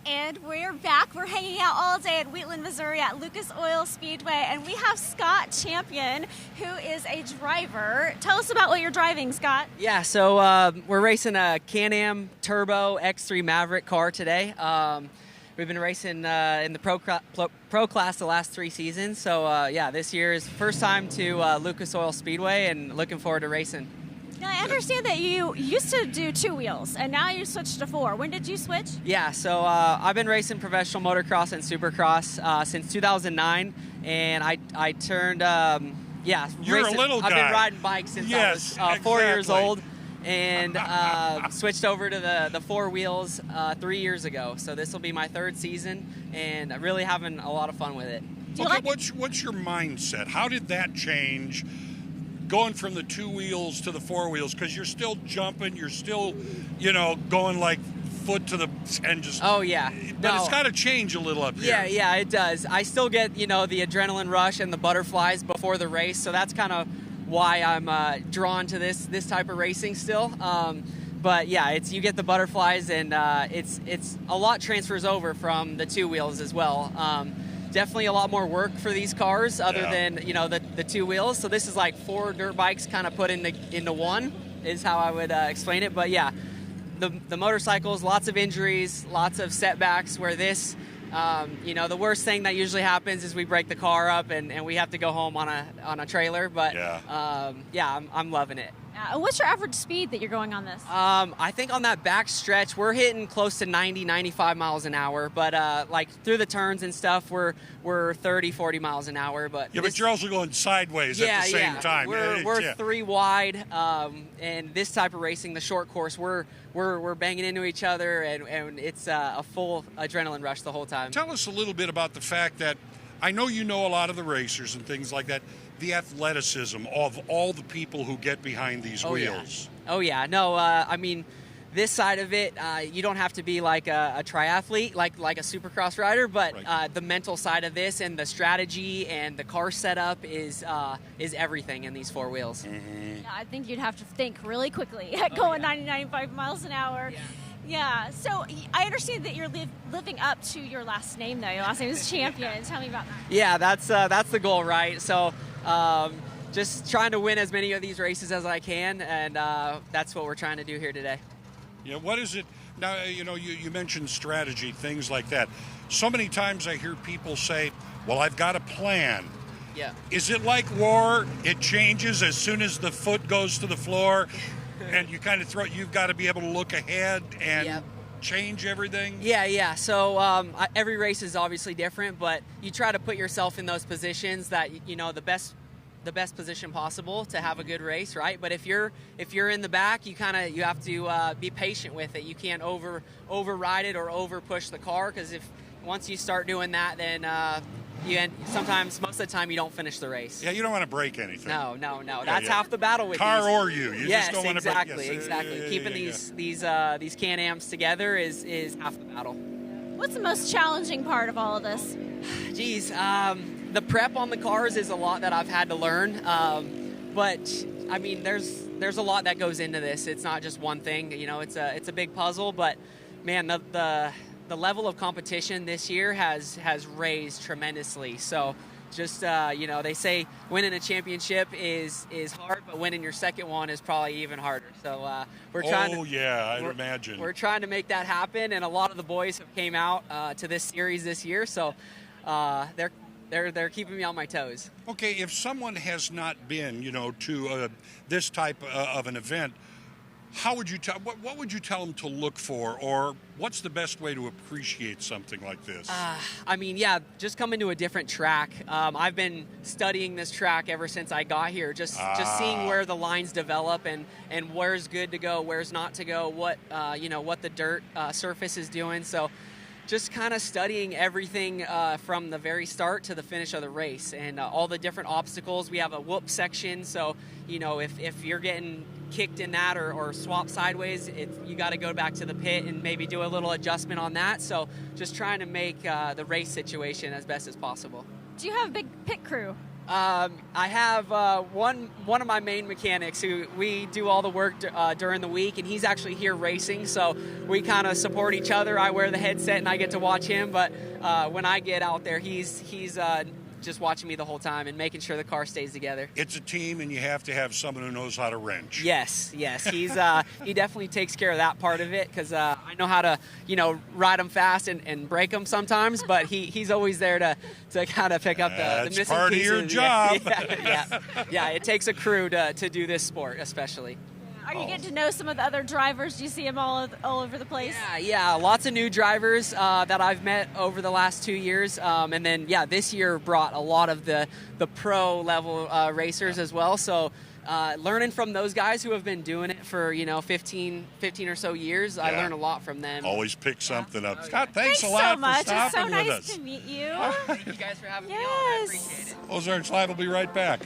And we're back. We're hanging out all day at Wheatland, Missouri at Lucas Oil Speedway, and we have Scott Champion, who is a driver. Tell us about what you're driving, Scott. Yeah, so we're racing a Can-Am Turbo X3 Maverick car today. We've been racing in the pro class the last 3 seasons, so yeah, this year is first time to Lucas Oil Speedway, and looking forward to racing. Now, I understand that you used to do 2 wheels, and now you switched to 4. When did you switch? Yeah, so I've been racing professional motocross and supercross since 2009, and I turned, You're racing. a little guy. I've been riding bikes since I was 4 years old, and switched over to the 4 wheels 3 years ago. So this will be my 3rd season, and I'm really having a lot of fun with it. What's your mindset? How did that change? Going from the 2 wheels to the 4 wheels, because you're still jumping, you're still, going like foot to the and just. Oh yeah, but it's got to change a little up here. Yeah, it does. I still get the adrenaline rush and the butterflies before the race, so that's kind of why I'm drawn to this type of racing still. But yeah, you get the butterflies, and it's a lot transfers over from the 2 wheels as well. Definitely a lot more work for these cars other than the 2 wheels. So this is like 4 dirt bikes kind of put into one is how I would explain it. But yeah, the motorcycles, lots of injuries, lots of setbacks. Where this, the worst thing that usually happens is we break the car up and we have to go home on a trailer. But I'm loving it. What's your average speed that you're going on this? I think on that back stretch, we're hitting close to 90, 95 miles an hour. But like through the turns and stuff, we're 30, 40 miles an hour. But you're also going sideways at the same time. We're 3 wide, and this type of racing, the short course, we're banging into each other, and it's a full adrenaline rush the whole time. Tell us a little bit about the fact that I know you know a lot of the racers and things like that. The athleticism of all the people who get behind these wheels. Yeah. Oh yeah, no. I mean, this side of it, you don't have to be like a triathlete, like a supercross rider, but the mental side of this and the strategy and the car setup is everything in these 4 wheels. Mm-hmm. Yeah, I think you'd have to think really quickly at going 90, 95 miles an hour. Yeah, so I understand that you're living up to your last name, though. Your last name is Champion. Tell me about that. Yeah, that's the goal, right? So just trying to win as many of these races as I can, and that's what we're trying to do here today. Yeah, what is it? Now, you mentioned strategy, things like that. So many times I hear people say, well, I've got a plan. Yeah. Is it like war? It changes as soon as the foot goes to the floor? And you kind of you've got to be able to look ahead and change everything? Yeah. So every race is obviously different, but you try to put yourself in those positions that, the best position possible to have a good race, right? But if you're in the back, you have to be patient with it. You can't override it or over push the car, because once you start doing that, then sometimes, most of the time, you don't finish the race. Yeah, you don't want to break anything. No. That's half the battle with car these. or you. You just don't want to break. Exactly. Keeping these Can-Ams together is half the battle. What's the most challenging part of all of this? Geez, the prep on the cars is a lot that I've had to learn. But I mean, there's a lot that goes into this. It's not just one thing. It's a big puzzle. But man, the level of competition this year has raised tremendously. So just, they say winning a championship is hard, but winning your second one is probably even harder. So we're trying I'd imagine. We're trying to make that happen, and a lot of the boys have came out to this series this year, so they're keeping me on my toes. Okay, if someone has not been, to this type of an event, how would you tell? What would you tell them to look for, or what's the best way to appreciate something like this? Just coming to a different track. I've been studying this track ever since I got here. Just seeing where the lines develop and where's good to go, where's not to go, what the dirt surface is doing. So just kind of studying everything from the very start to the finish of the race, and all the different obstacles. We have a whoop section, so if you're getting kicked in that or swap sideways, you got to go back to the pit and maybe do a little adjustment on that. So just trying to make the race situation as best as possible. Do you have a big pit crew? I have one of my main mechanics who we do all the work during the week, and he's actually here racing, so we kind of support each other. I wear the headset and I get to watch him, but when I get out there, he's just watching me the whole time and making sure the car stays together. It's a team, and you have to have someone who knows how to wrench. Yes. He's he definitely takes care of that part of it, because I know how to ride them fast and break them sometimes, but he's always there to kind of pick up the missing pieces. That's part of your job. Yeah. It takes a crew to do this sport, especially. Are you getting to know some of the other drivers? Do you see them all over the place? Yeah, lots of new drivers that I've met over the last 2 years. And then, this year brought a lot of the pro level racers as well. So learning from those guys who have been doing it for, 15 or so years, I learn a lot from them. Always pick something up. Oh, Scott, thanks a so lot much. for stopping It's so with nice us. to meet you. Thank you guys for having me on. I appreciate it. Ozarks Live will be right back.